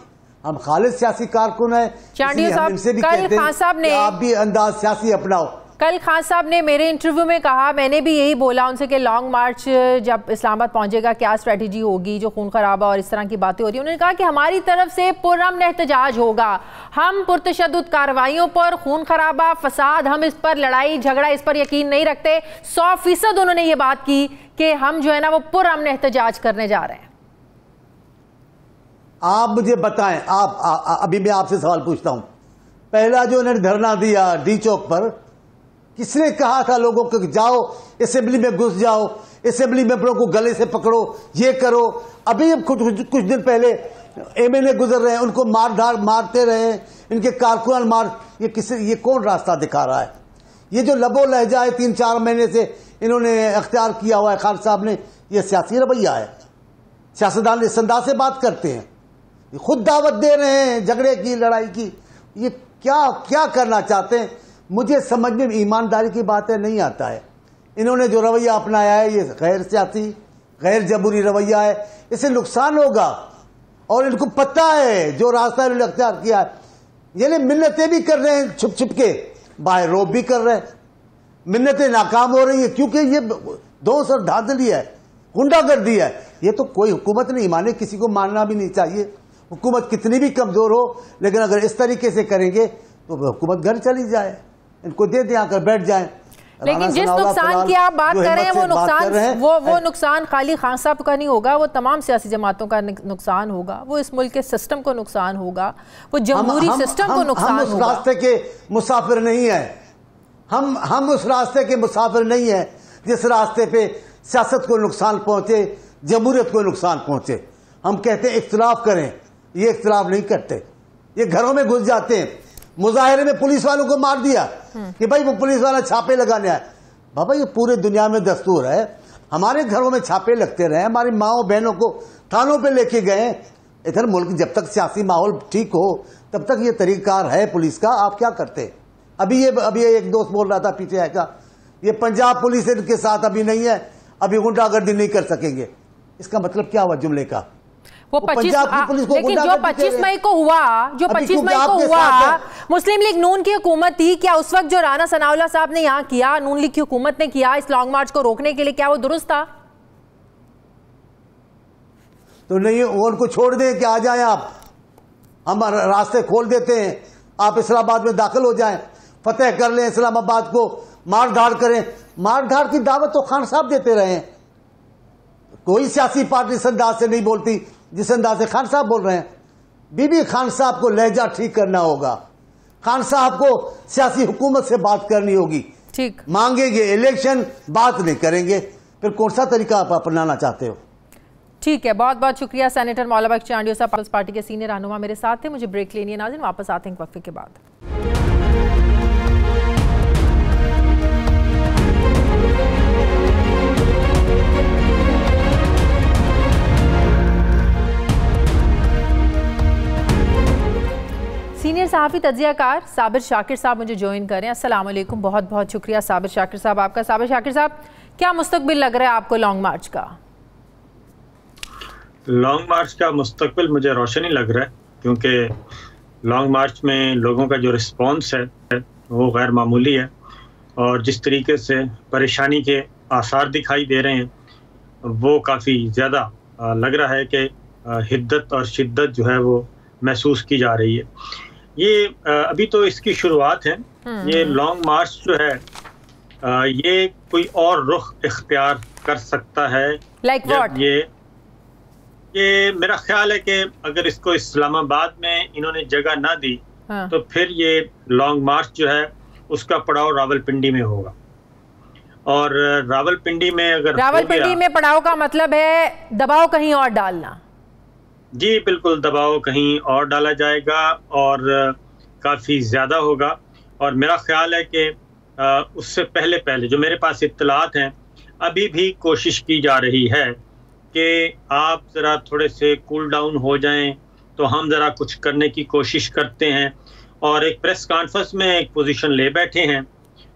हम खालिद सियासी कारकुन है, चांडियो साहब, इनसे भी कहते हैं कि आप भी अंदाज सियासी अपनाओ। कल खान साहब ने मेरे इंटरव्यू में कहा, मैंने भी यही बोला उनसे कि लॉन्ग मार्च जब इस्लामाबाद पहुंचेगा क्या स्ट्रेटजी होगी, जो खून खराबा और इस तरह की बातें हो रही हैं। उन्होंने कहा कि हमारी तरफ से पुरअमन एहतजाज होगा, हम पुरतशद्दुद कार्रवाइयों पर, खून खराबा, फसाद, हम इस पर लड़ाई झगड़ा इस पर यकीन नहीं रखते। 100% उन्होंने ये बात की कि हम जो है ना वो पुरअमन एहतजाज करने जा रहे हैं। आप मुझे बताएं, अभी मैं आपसे सवाल पूछता हूं, पहला जो उन्होंने धरना दिया डी चौक पर, किसने कहा था लोगों को जाओ असेंबली में घुस जाओ, असेंबली में लोगों को गले से पकड़ो, ये करो? अभी कुछ दिन पहले एमएलए गुजर रहे हैं, उनको मारते रहे, इनके कारकुनान मार, ये कौन रास्ता दिखा रहा है? ये जो लबो लहजा है 3-4 महीने से इन्होंने अख्तियार किया हुआ है खान साहब ने, ये सियासी रवैया है। सियासतदान इस अंदाज से बात करते हैं, ये खुद दावत दे रहे हैं झगड़े की, लड़ाई की। ये क्या करना चाहते हैं मुझे समझ में, ईमानदारी की बातें नहीं आता है। इन्होंने जो रवैया अपनाया है ये गैर सियासी, गैर जबूरी रवैया है, इससे नुकसान होगा। और इनको पता है जो रास्ता इन्होंने अख्तियार किया है, ये मिन्नतें भी कर रहे हैं छुप छुप के, बाहर रोब भी कर रहे हैं, मिन्नतें नाकाम हो रही है क्योंकि ये दोस्त और धांधली है, गुंडागर्दी है। ये तो कोई हुकूमत नहीं माने, किसी को मानना भी नहीं चाहिए। हुकूमत कितनी भी कमजोर हो, लेकिन अगर इस तरीके से करेंगे तो हुकूमत घर चली जाए, इनको दे दे आकर बैठ जाए। लेकिन जिस नुकसान की आप बात कर रहे हैं वो नुकसान खाली खान साहब का नहीं होगा, वो तमाम सियासी जमातों का नुकसान होगा, वो इस मुल्क के सिस्टम को नुकसान होगा, वो जमहूरी सिस्टम को नुकसान होगा। हम उस रास्ते के मुसाफिर नहीं है, हम उस रास्ते के मुसाफिर नहीं है जिस रास्ते पे सियासत को नुकसान पहुंचे, जमहूरियत को नुकसान पहुंचे। हम कहते हैं इख्तिलाफ करें, ये इख्तिलाफ नहीं करते, ये घरों में घुस जाते हैं। मुजाहिरे में पुलिस वालों को मार दिया कि भाई वो पुलिस वाला छापे लगाने आए। बाबा ये पूरे दुनिया में दस्तूर है, हमारे घरों में छापे लगते रहे, हमारी माओ बहनों को थानों पे लेके गए। इधर मुल्क जब तक सियासी माहौल ठीक हो तब तक ये तरीकाकार है पुलिस का। आप क्या करते? अभी ये एक दोस्त बोल रहा था पीछे आएगा, ये पंजाब पुलिस इनके साथ अभी नहीं है, अभी गुंडागर्दी नहीं कर सकेंगे। इसका मतलब क्या हुआ जुमले का? वो 25 लेकिन जो 25 मई को हुआ मुस्लिम लीग नून की हुकूमत थी, क्या उस वक्त जो राना सनाउल्लाह साहब ने यहाँ किया, नून लीग की हुकूमत ने किया इस लॉन्ग मार्च को रोकने के लिए, क्या वो दुरुस्त था? तो नहीं, वो उनको छोड़ दें कि आ जाएं आप, हम रास्ते खोल देते हैं, आप इस्लामाबाद में दाखिल हो जाएं, फतेह कर लें इस्लामाबाद को, मार धाड़ करें। मार धाड़ की दावत तो खान साहब देते रहे हैं, कोई सियासी पार्टी इस अंदाज से नहीं बोलती जिस अंदाज से खान साहब बोल रहे हैं। बीबी खान साहब को लहजा ठीक करना होगा, खान साहब को सियासी हुकूमत से बात करनी होगी। ठीक, मांगेंगे इलेक्शन, बात नहीं करेंगे, फिर कौन सा तरीका आप अपनाना चाहते हो? ठीक है, बहुत बहुत शुक्रिया सेनेटर मौला बख्श चांडियो साहब, पीपल्स पार्टी के सीनियर रहनुमा मेरे साथ थे। मुझे ब्रेक लेनी है नाज़रीन, वापस आते हैं वक्फे के बाद। सीनियर सहाफ़ी तज्ज़ियाकार साबिर शाकिर साहब मुझे ज्वाइन करें। अस्सलाम वालेकुम, बहुत बहुत शुक्रिया साबिर शाकिर साहब आपका। साबिर शाकिर साहब, क्या मुस्तकबिल लग रहा है आपको लॉन्ग मार्च का? लॉन्ग मार्च का मुस्तकबिल मुझे रोशन ही लग रहा है, क्योंकि लॉन्ग मार्च में लोगों का जो रिस्पॉन्स है वो गैर मामूली है, और जिस तरीके से परेशानी के आसार दिखाई दे रहे हैं वो काफ़ी ज़्यादा लग रहा है कि हिद्दत और शिद्दत जो है वो महसूस की जा रही है। ये अभी तो इसकी शुरुआत है। ये लॉन्ग मार्च जो है ये कोई और रुख इख्तियार कर सकता है। Like what? ये मेरा ख्याल है कि अगर इसको इस्लामाबाद में इन्होंने जगह ना दी तो फिर ये लॉन्ग मार्च जो है उसका पड़ाव रावलपिंडी में होगा, और रावलपिंडी में अगर रावलपिंडी में पड़ाव का मतलब है दबाव कहीं और डालना। जी बिल्कुल, दबाव कहीं और डाला जाएगा और काफ़ी ज़्यादा होगा। और मेरा ख्याल है कि उससे पहले जो मेरे पास इत्तलात हैं, अभी भी कोशिश की जा रही है कि आप ज़रा थोड़े से कूल डाउन हो जाएं तो हम ज़रा कुछ करने की कोशिश करते हैं। और एक प्रेस कॉन्फ्रेंस में एक पोजीशन ले बैठे हैं,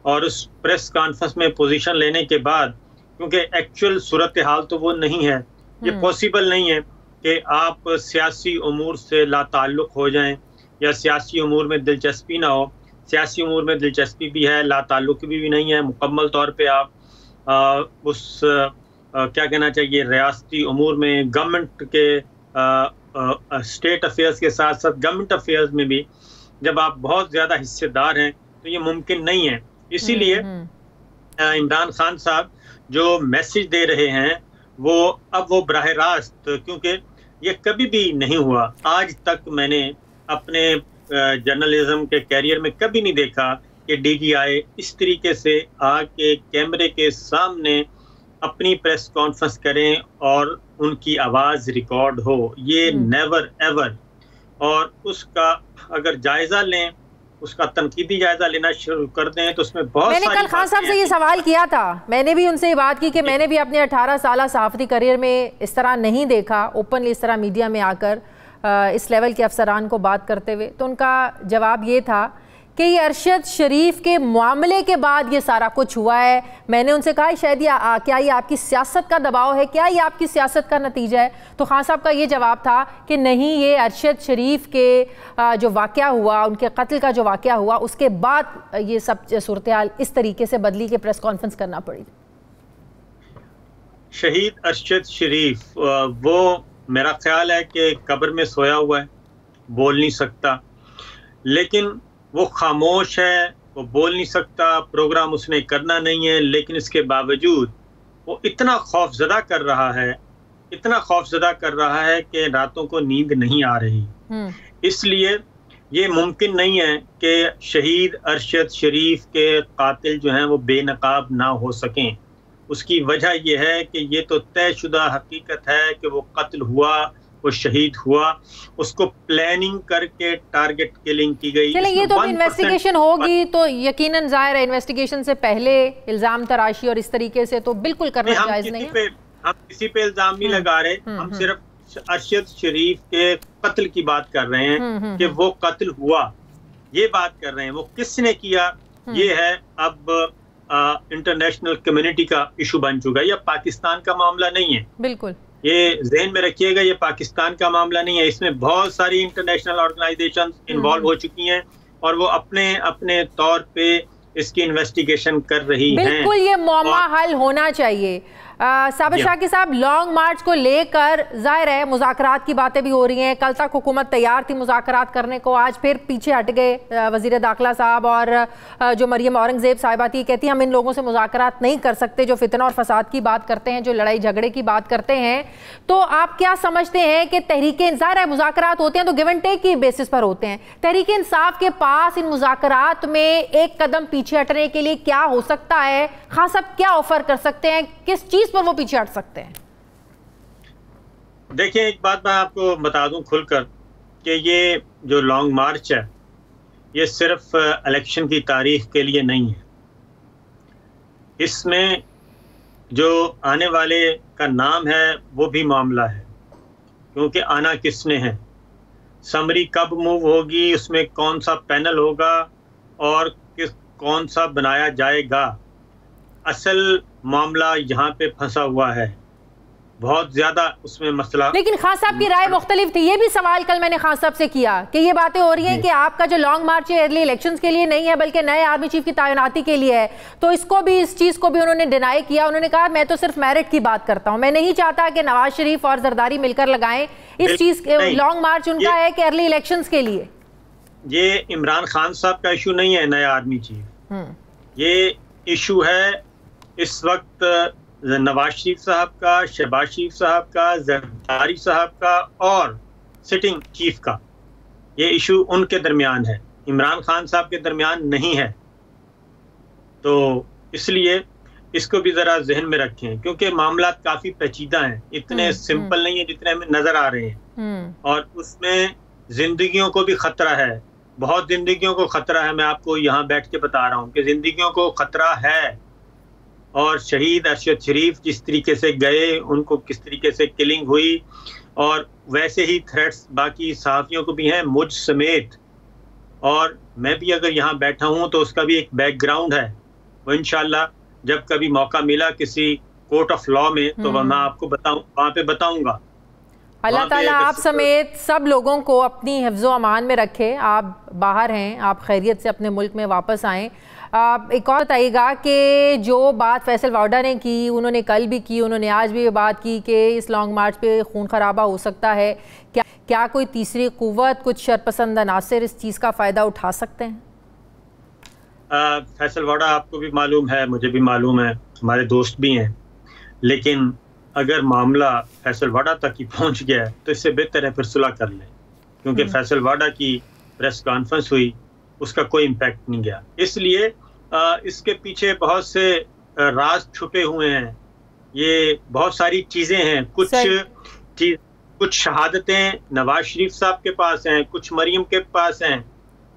और उस प्रेस कॉन्फ्रेंस में पोजीशन लेने के बाद, क्योंकि एक्चुअल सूरत हाल तो वो नहीं है, ये पॉसिबल नहीं है कि आप सियासी उमूर से लाताल्लुक़ हो जाएं या सियासी उमूर में दिलचस्पी ना हो सियासी उमूर में दिलचस्पी भी है, लाताल्लुकी भी नहीं है। मुकम्मल तौर पे आप क्या कहना चाहिए, रियासती उमूर में गवर्नमेंट के स्टेट अफेयर्स के साथ साथ गवर्नमेंट अफेयर्स में भी जब आप बहुत ज़्यादा हिस्सेदार हैं तो ये मुमकिन नहीं है। इसीलिए इमरान खान साहब जो मैसेज दे रहे हैं वो बराह रास्त, क्योंकि ये कभी भी नहीं हुआ, आज तक मैंने अपने जर्नलिज्म के कैरियर में कभी नहीं देखा कि DGI इस तरीके से आके कैमरे के सामने अपनी प्रेस कॉन्फ्रेंस करें और उनकी आवाज़ रिकॉर्ड हो। ये नेवर एवर। और उसका अगर जायज़ा लें, उसका तनकीदी जायजा लेना शुरू कर दें तो उसमें बहुत मैंने कल खान साहब से ये सवाल किया था, मैंने भी उनसे ये बात की कि मैंने भी अपने 18 साल सहाफ़ती करियर में इस तरह नहीं देखा, ओपनली इस तरह मीडिया में आकर इस लेवल के अफसरान को बात करते हुए। तो उनका जवाब ये था कि ये अरशद शरीफ के मामले के बाद ये सारा कुछ हुआ है। मैंने उनसे कहा शायद क्या ये आपकी सियासत का दबाव है, क्या ये आपकी सियासत का नतीजा है? तो खान साहब का ये जवाब था कि नहीं, ये अरशद शरीफ के जो वाक़या हुआ, उनके कत्ल का जो वाक़या हुआ, उसके बाद ये सब सूरत हाल इस तरीके से बदली कि प्रेस कॉन्फ्रेंस करना पड़ी। शहीद अरशद शरीफ वो मेरा ख्याल है कि कब्र में सोया हुआ है, बोल नहीं सकता, लेकिन वो खामोश है, वो बोल नहीं सकता, प्रोग्राम उसने करना नहीं है, लेकिन इसके बावजूद वो इतना खौफजदा कर रहा है, इतना खौफजदा कर रहा है कि रातों को नींद नहीं आ रही। इसलिए ये मुमकिन नहीं है कि शहीद अरशद शरीफ के कातिल जो हैं वो बेनकाब ना हो सकें। उसकी वजह यह है कि ये तो तयशुदा हकीकत है कि वो कत्ल हुआ, वो शहीद हुआ, उसको प्लानिंग करके टारगेट किलिंग की गई। चले, ये तो इन्वेस्टिगेशन होगी तो यकीनन जाहिर है इन्वेस्टिगेशन से पहले इल्जाम तराशी और इस तरीके से तो बिल्कुल करना जायज नहीं है। हम किसी पे इल्जाम नहीं लगा रहे, हम सिर्फ अरशद शरीफ के कत्ल की बात कर रहे हैं कि वो कत्ल हुआ, ये बात कर रहे हैं। वो किसने किया, ये है अब इंटरनेशनल कम्युनिटी का इशू बन चुका है। यह पाकिस्तान का मामला नहीं है, बिल्कुल ये जहन में रखिएगा, ये पाकिस्तान का मामला नहीं है। इसमें बहुत सारी इंटरनेशनल ऑर्गेनाइजेशंस इन्वॉल्व हो चुकी हैं और वो अपने अपने तौर पे इसकी इन्वेस्टिगेशन कर रही हैं। बिल्कुल ये मामला हल होना चाहिए। साबिर शाकिर साहब, लॉन्ग मार्च को लेकर जाहिर है मुज़ाकरात की बातें भी हो रही हैं। कल तक हुकूमत तैयार थी मुज़ाकरात करने को, आज फिर पीछे हट गए वज़ीर दाखिला साहब और जो मरियम औरंगज़ेब साहिबा थी, कहती हम इन लोगों से मुज़ाकरात नहीं कर सकते जो फितना और फसाद की बात करते हैं, जो लड़ाई झगड़े की बात करते हैं। तो आप क्या समझते हैं कि तहरीके इंसाफ है, मुज़ाकरात होते हैं तो गिव एंड टेक की बेसिस पर होते हैं, तहरीके इंसाफ के पास इन मुज़ाकरात में एक कदम पीछे हटने के लिए क्या हो सकता है? खान साहब क्या ऑफर कर सकते हैं, किस चीज पर वो पीछे हट सकते हैं? देखिए, एक बात मैं आपको बता दूं खुलकर कि ये जो लॉन्ग मार्च है ये सिर्फ इलेक्शन की तारीख के लिए नहीं है। इसमें जो आने वाले का नाम है वो भी मामला है, क्योंकि आना किसने है, समरी कब मूव होगी, उसमें कौन सा पैनल होगा और कौन सा बनाया जाएगा। असल मामला यहाँ पे फंसा हुआ है, बहुत ज्यादा उसमें मसला। लेकिन खान साहब की राय मुख्तलिफ थी, ये भी सवाल कल मैंने खान साहब से किया कि ये बातें हो रही हैं कि आपका जो लॉन्ग मार्च है अर्ली इलेक्शंस के लिए नहीं है बल्कि नए आर्मी चीफ की तैनाती के लिए है। तो इसको भी, इस चीज को भी उन्होंने डिनाई किया। उन्होंने कहा मैं तो सिर्फ मेरिट की बात करता हूँ, मैं नहीं चाहता कि नवाज शरीफ और जरदारी मिलकर लगाएं इस चीज के। लॉन्ग मार्च उनका है कि अर्ली इलेक्शंस के लिए। ये इमरान खान साहब का इशू नहीं है नया आर्मी चीफ, ये इशू है इस वक्त नवाज शरीफ साहब का, शहबाज शरीफ साहब का, जरदारी साहब का और सिटिंग चीफ का। ये इशू उनके दरमियान है, इमरान खान साहब के दरमियान नहीं है। तो इसलिए इसको भी ज़रा जहन में रखें, क्योंकि मामला काफ़ी पेचीदा हैं, इतने सिंपल नहीं है जितने हमें नज़र आ रहे हैं। और उसमें ज़िंदगियों को भी ख़तरा है, बहुत ज़िंदगियों को ख़तरा है। मैं आपको यहाँ बैठ के बता रहा हूँ कि ज़िंदगियों को ख़तरा है। और शहीद अरशद शरीफ जिस तरीके से गए, उनको किस तरीके से किलिंग हुई, और वैसे ही थ्रेट्स बाकी सहाफ़ियों को भी हैं, मुझ समेत। और मैं भी अगर यहाँ बैठा हूँ तो उसका भी एक बैकग्राउंड है। वो इंशाल्लाह जब कभी मौका मिला किसी कोर्ट ऑफ लॉ में तो मैं आपको वहाँ पे बताऊँगा। अल्लाह ताला आप समेत सब लोगों को अपनी हिफ्ज़ो अमान में रखे। आप बाहर हैं, आप खैरियत से अपने मुल्क में वापस आएँ। एक और बताइएगा कि जो बात फैसल वाउडा ने की, उन्होंने कल भी की, उन्होंने आज भी ये बात की कि इस लॉन्ग मार्च पे खून खराबा हो सकता है, क्या कोई तीसरी कुव्वत, कुछ शरपसंद अनासर इस चीज़ का फ़ायदा उठा सकते हैं? फैसल वाउडा आपको भी मालूम है, मुझे भी मालूम है, हमारे दोस्त भी हैं, लेकिन अगर मामला फैसल वाडा तक ही पहुंच गया है तो इससे बेहतर है फिर सुलह कर लें, क्योंकि फैसल वाडा की प्रेस कॉन्फ्रेंस हुई, उसका कोई इम्पैक्ट नहीं गया। इसलिए इसके पीछे बहुत से राज छुपे हुए हैं, ये बहुत सारी चीज़ें हैं। कुछ शहादतें नवाज शरीफ साहब के पास हैं, कुछ मरीम के पास हैं,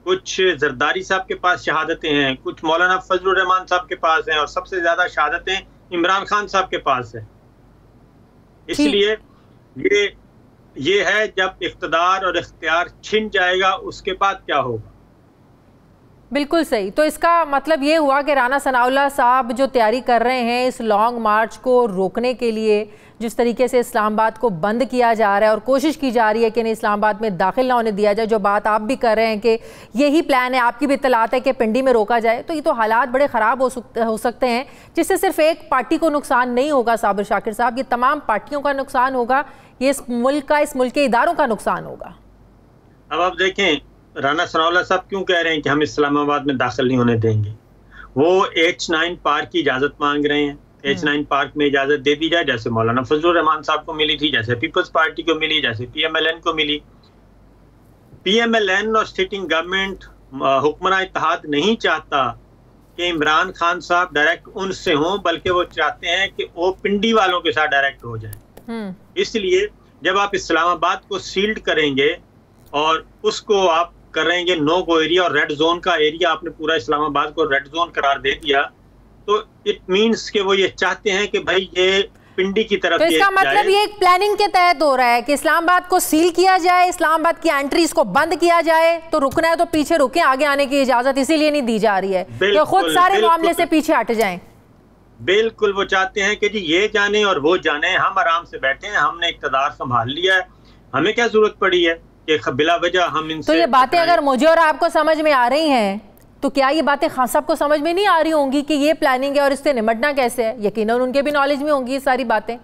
कुछ जरदारी साहब के पास शहादतें हैं, कुछ मौलाना फजलुर रहमान साहब के पास हैं, और सबसे ज़्यादा शहादतें इमरान खान साहब के पास हैं। इसलिए ये है, जब इख्तिदार और इख्तियार छिन जाएगा उसके बाद क्या होगा। बिल्कुल सही। तो इसका मतलब ये हुआ कि राना सनाउल्लाह साहब जो तैयारी कर रहे हैं इस लॉन्ग मार्च को रोकने के लिए, जिस तरीके से इस्लामाबाद को बंद किया जा रहा है और कोशिश की जा रही है कि नहीं इस्लामाबाद में दाखिल ना होने दिया जाए, जो बात आप भी कर रहे हैं कि यही प्लान है, आपकी भी इत्तलात है कि पिंडी में रोका जाए, तो ये तो हालात बड़े ख़राब हो सकते हैं, जिससे सिर्फ एक पार्टी को नुकसान नहीं होगा साबिर शाकिर साहब, ये तमाम पार्टियों का नुकसान होगा, ये इस मुल्क के इदारों का नुकसान होगा। अब आप देखें राना सनाउल्लाह साहब क्यों कह रहे हैं कि हम इस्लामाबाद में दाखिल नहीं होने देंगे। वो H9 पार्क की इजाज़त मांग रहे हैं। H9 पार्क में इजाज़त दे दी जाए, जैसे मौलाना फजलुर रहमान साहब को मिली थी, जैसे पीपल्स पार्टी को मिली, जैसे PMLN को मिली। PMLN और सिटिंग गवर्नमेंट हुक्मरान इत्तेहाद नहीं चाहता कि इमरान खान साहब डायरेक्ट उनसे हों, बल्कि वो चाहते हैं कि वो पिंडी वालों के साथ डायरेक्ट हो जाए। इसलिए जब आप इस्लामाबाद को सील्ड करेंगे और उसको आप करेंगे नो गो एरिया और रेड जोन का एरिया, आपने पूरा इस्लामाबाद को रेड जोन करार दे दिया, तो इट मींस कि वो ये चाहते हैं कि भाई ये पिंडी की तरफ। तो इसका मतलब ये एक प्लानिंग के तहत हो रहा है कि इस्लामाबाद को सील किया जाए, इस्लामाबाद की एंट्रीज को बंद किया जाए, तो रुकना है तो पीछे रुके, आगे आने की इजाजत इसीलिए नहीं दी जा रही है तो खुद सारे मामले से पीछे हट जाएं। बिल्कुल, वो चाहते हैं कि जी ये जाने और वो जाने, हम आराम से बैठे हैं, हमने इक़्तिदार संभाल लिया है, हमें क्या जरूरत पड़ी है कि बिला वजह हम इनसे। तो ये बातें अगर मुझे और आपको समझ में आ रही हैं, तो क्या ये बातें खान साहब को समझ में नहीं आ रही होंगी कि ये प्लानिंग है और इससे निपटना कैसे है? यकीनन उनके भी नॉलेज में होंगी ये सारी बातें।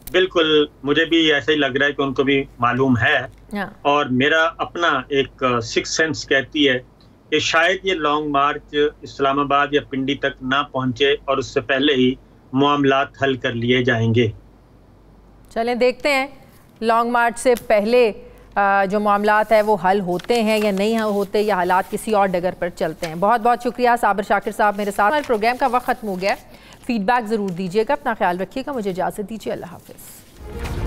बिल्कुल, मुझे भी ऐसा ही लग रहा है कि उनको भी मालूम है। और मेरा अपना एक सिक्स सेंस कहती है कि शायद ये लॉन्ग मार्च इस्लामाबाद या पिंडी तक ना पहुंचे और उससे पहले ही मामलात हल कर लिए जाएंगे। चलें देखते हैं लॉन्ग मार्च से पहले जो मामलात है वो हल होते हैं या नहीं होते, या हालात किसी और डगर पर चलते हैं। बहुत बहुत शुक्रिया साबिर शाकिर साहब मेरे साथ। हमारे प्रोग्राम का वक्त ख़त्म हो गया। फीडबैक ज़रूर दीजिएगा, अपना ख्याल रखिएगा, मुझे इजाज़त दीजिए, अल्लाह हाफ़िज़।